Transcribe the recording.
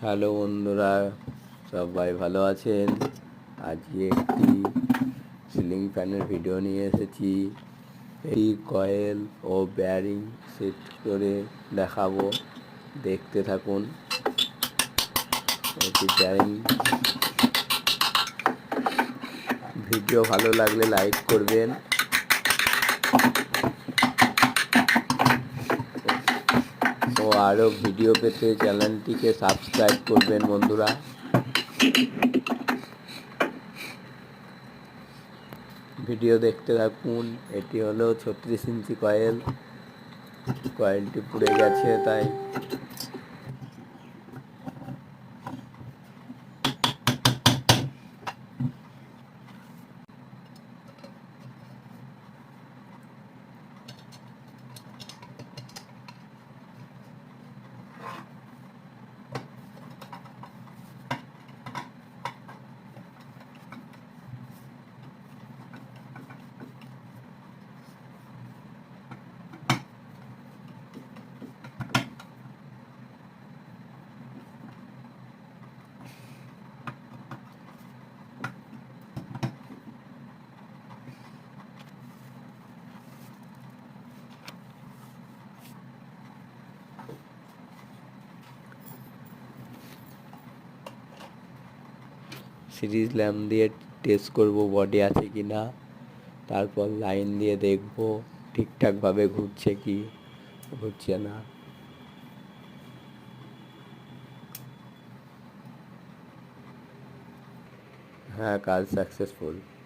Hello বন্ধুরা, সবাই ভালো আছেন? আজকে একটি সিলিং ফ্যানের ভিডিও নিয়ে এসেছি। এই কয়েল ও বেয়ারিং সেট করে দেখাবো, দেখতে থাকুন। এটি বেয়ারিং। ভিডিও ভালো লাগলে লাইক করবেন ও আরও ভিডিও পেতে চ্যানেলটিকে সাবস্ক্রাইব করবেন বন্ধুরা। ভিডিও দেখতে থাকুন। এটি হলো 36 ইঞ্চি কয়েল। কয়েলটি পুড়ে গেছে, তাই সিরিজ ল্যাম্প দিয়ে টেস্ট করব বডি আছে কি না। তারপর লাইন দিয়ে দেখব ঠিকঠাকভাবে ঘুরছে কি ঘুরছে না। হ্যাঁ, কাজ সাকসেসফুল।